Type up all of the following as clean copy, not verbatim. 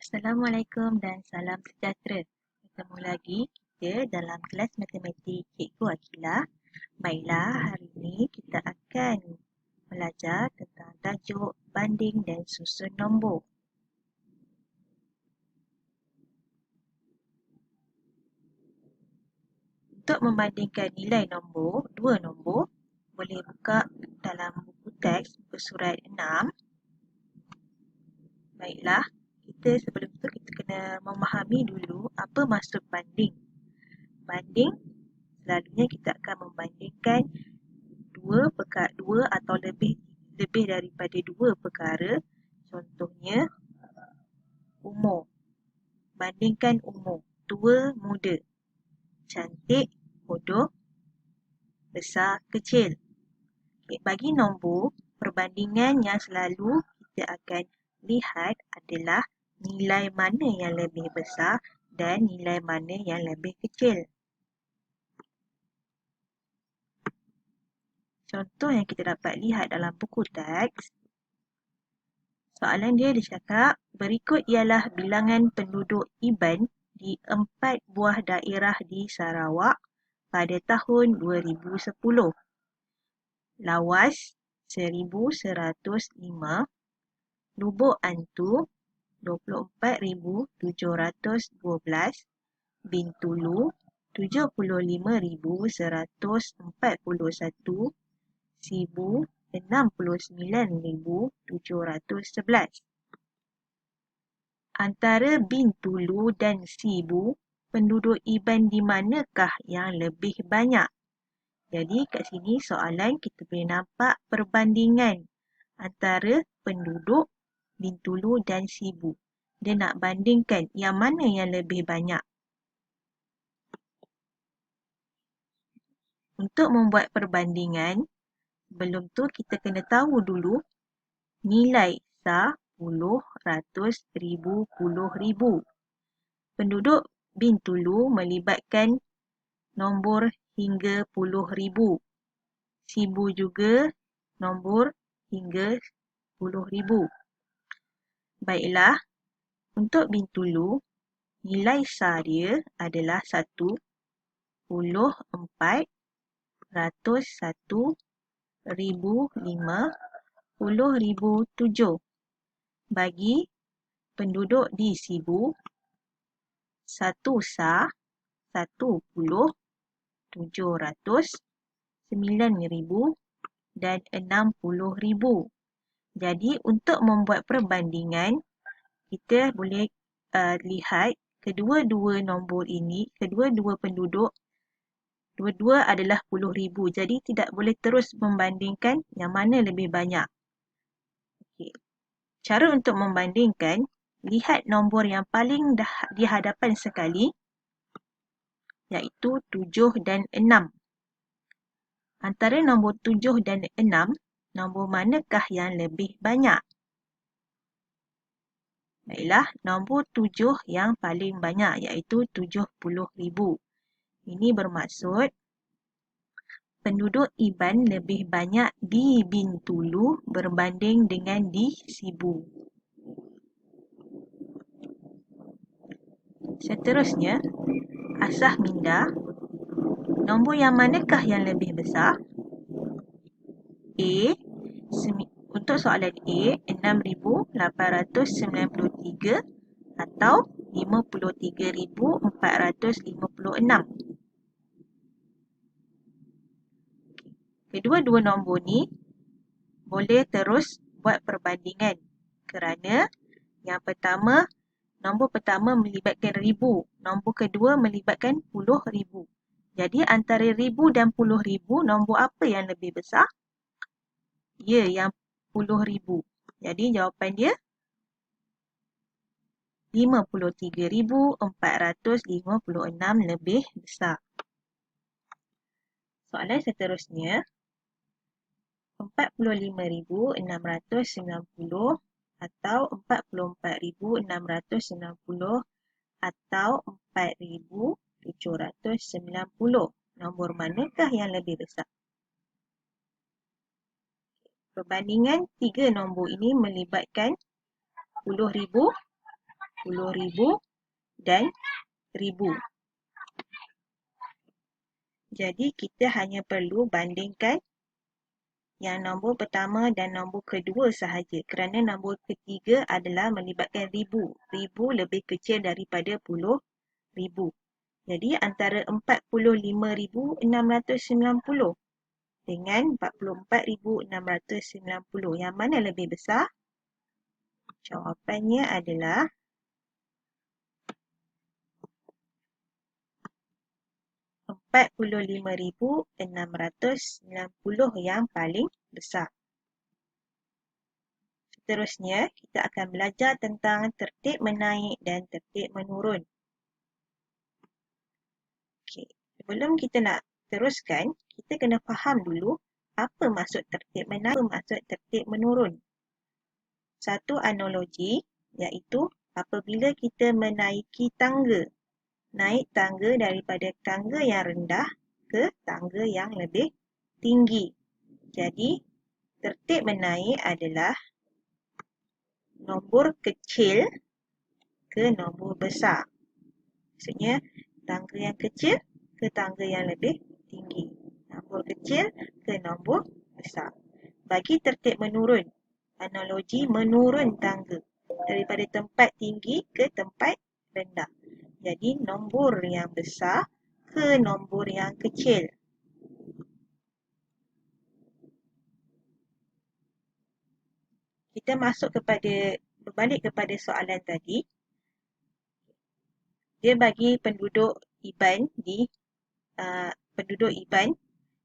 Assalamualaikum dan salam sejahtera. Bertemu lagi kita dalam kelas matematik Cikgu Akilah. Baiklah, hari ini kita akan belajar tentang tajuk banding dan susun nombor. Untuk membandingkan nilai nombor, dua nombor, boleh buka dalam buku teks, buku surat 6. Baiklah, sebelum itu kita kena memahami dulu apa maksud banding. Banding, selalunya kita akan membandingkan dua atau lebih daripada dua perkara. Contohnya, umur. Bandingkan umur. Tua, muda. Cantik, bodoh. Besar, kecil. Okay, bagi nombor, perbandingan yang selalu kita akan lihat adalah nilai mana yang lebih besar dan nilai mana yang lebih kecil. Contoh yang kita dapat lihat dalam buku teks, soalan dia cakap, berikut ialah bilangan penduduk Iban di 4 buah daerah di Sarawak pada tahun 2010. Lawas 1,105, Lubuk Antu 24,712, Bintulu 75,141, Sibu 69,711. Antara Bintulu dan Sibu, penduduk Iban di manakah yang lebih banyak? Jadi kat sini soalan kita boleh nampak perbandingan antara penduduk Bintulu dan Sibu. Dia nak bandingkan yang mana yang lebih banyak. Untuk membuat perbandingan, sebelum tu kita kena tahu dulu nilai sah, puluh, ratus, ribu, puluh ribu. Penduduk Bintulu melibatkan nombor hingga puluh ribu. Sibu juga nombor hingga puluh ribu. Baiklah, untuk Bintulu, nilai sah dia adalah 1, 4, 101, 1005, 10,007. Bagi penduduk di Sibu, 1 sah, 10, 700, 9,000 dan 60,000. Jadi untuk membuat perbandingan, kita boleh lihat kedua-dua nombor ini, kedua-dua penduduk, dua-dua adalah 10,000. Jadi tidak boleh terus membandingkan yang mana lebih banyak. Okay. Cara untuk membandingkan, lihat nombor yang paling di hadapan sekali, iaitu 7 dan 6. Antara nombor 7 dan 6, nombor manakah yang lebih banyak? Baiklah, nombor 7 yang paling banyak, iaitu 70,000. Ini bermaksud penduduk Iban lebih banyak di Bintulu berbanding dengan di Sibu. Seterusnya, asah minda. Nombor yang manakah yang lebih besar? A. Untuk soalan A, 6,893 atau 53,456. Kedua-dua nombor ni boleh terus buat perbandingan kerana yang pertama, nombor pertama melibatkan ribu, nombor kedua melibatkan puluh ribu. Jadi antara ribu dan puluh ribu, nombor apa yang lebih besar? Ya, yang 10,000. Jadi jawapan dia 53,456 lebih besar. Soalan seterusnya, 45,690 atau 44,690 atau 4,790. Nombor manakah yang lebih besar? Perbandingan tiga nombor ini melibatkan 10,000 10,000 dan 1,000. Jadi kita hanya perlu bandingkan yang nombor pertama dan nombor kedua sahaja kerana nombor ketiga adalah melibatkan ribu. Ribu lebih kecil daripada 10,000. Jadi antara 45,690 dengan 44,690. Yang mana lebih besar? Jawapannya adalah 45,690 yang paling besar. Seterusnya, kita akan belajar tentang tertib menaik dan tertib menurun. Okey, sebelum kita nak teruskan, kita kena faham dulu apa maksud tertib menaik, apa maksud tertib menurun. Satu analogi iaitu apabila kita menaiki tangga. Naik tangga daripada tangga yang rendah ke tangga yang lebih tinggi. Jadi, tertib menaik adalah nombor kecil ke nombor besar. Maksudnya, tangga yang kecil ke tangga yang lebih tinggi. Nombor kecil ke nombor besar. Bagi tertib menurun, analogi menurun tangga daripada tempat tinggi ke tempat rendah. Jadi, nombor yang besar ke nombor yang kecil. Kita berbalik kepada soalan tadi. Dia bagi penduduk Iban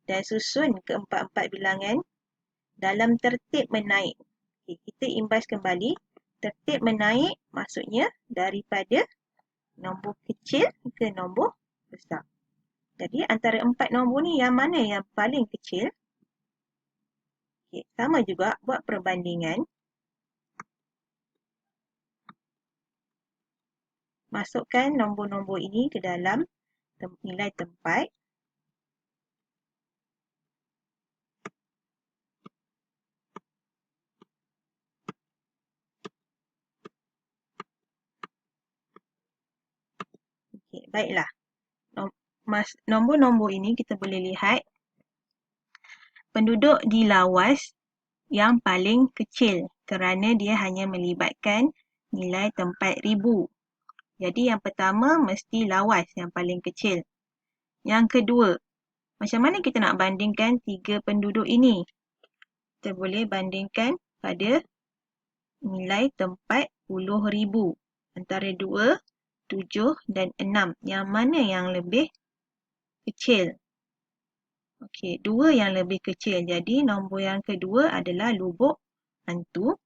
dan susun keempat-empat bilangan dalam tertib menaik. Okay, kita imbas kembali. Tertib menaik maksudnya daripada nombor kecil ke nombor besar. Jadi antara empat nombor ni yang mana yang paling kecil? Okay, sama juga buat perbandingan. Masukkan nombor-nombor ini ke dalam nilai tempat. Okay, baiklah. Nombor-nombor ini kita boleh lihat penduduk di lawas yang paling kecil kerana dia hanya melibatkan nilai tempat ribu. Jadi yang pertama mesti lawas yang paling kecil. Yang kedua, macam mana kita nak bandingkan tiga penduduk ini? Kita boleh bandingkan pada nilai tempat 10,000. Antara 2, 7 dan 6. Yang mana yang lebih kecil? Okey, 2 yang lebih kecil. Jadi nombor yang kedua adalah lubuk hantu.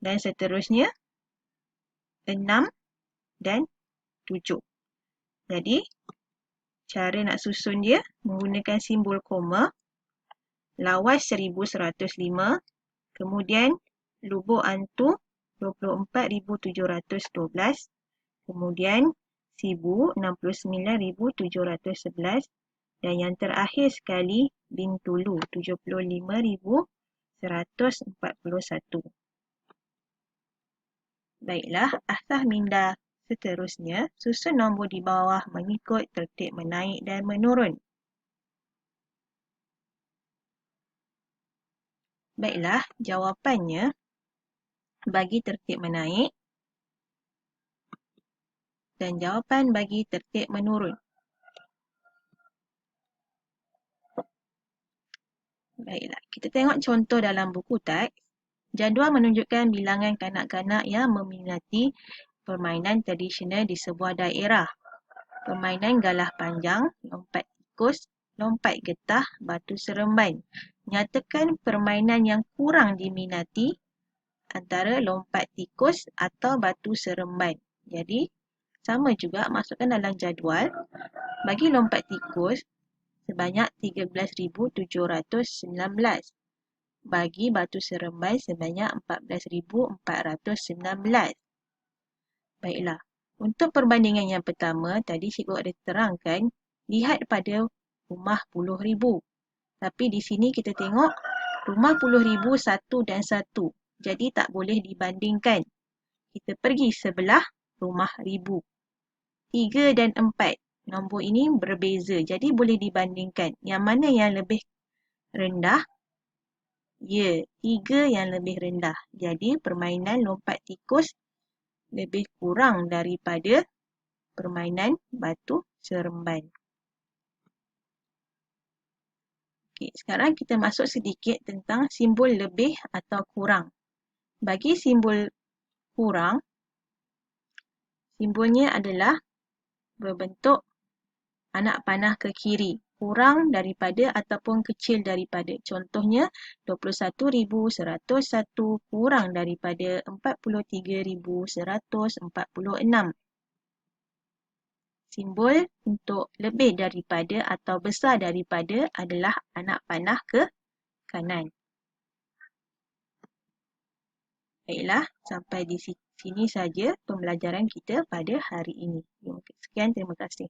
Dan seterusnya 6 dan 7. Jadi cara nak susun dia menggunakan simbol koma. Lawas 1,105. Kemudian lubuk hantu 24,712. Kemudian 1,069,711. Dan yang terakhir sekali Bintulu 75,141. Baiklah, asas minda seterusnya susun nombor di bawah mengikut tertib menaik dan menurun. Baiklah, jawapannya bagi tertib menaik dan jawapan bagi tertib menurun. Baiklah, kita tengok contoh dalam buku teks. Jadual menunjukkan bilangan kanak-kanak yang meminati permainan tradisional di sebuah daerah. Permainan galah panjang, lompat tikus, lompat getah, batu seremban. Nyatakan permainan yang kurang diminati antara lompat tikus atau batu seremban. Jadi, sama juga masukkan dalam jadual. Bagi lompat tikus, sebanyak 13,719. Bagi batu seremban sebanyak 14,419. Baiklah, untuk perbandingan yang pertama, tadi cikgu ada terangkan, lihat pada rumah 10,000. Tapi di sini kita tengok rumah 10,000 satu dan satu. Jadi tak boleh dibandingkan. Kita pergi sebelah rumah ribu. 3 dan 4. Nombor ini berbeza. Jadi boleh dibandingkan. Yang mana yang lebih rendah? Ya, 3 yang lebih rendah. Jadi permainan lompat tikus lebih kurang daripada permainan batu seremban. Okey, sekarang kita masuk sedikit tentang simbol lebih atau kurang. Bagi simbol kurang, simbolnya adalah berbentuk anak panah ke kiri. Kurang daripada ataupun kecil daripada. Contohnya, 21,101 kurang daripada 43,146. Simbol untuk lebih daripada atau besar daripada adalah anak panah ke kanan. Baiklah, sampai di sini saja pembelajaran kita pada hari ini. Sekian, terima kasih.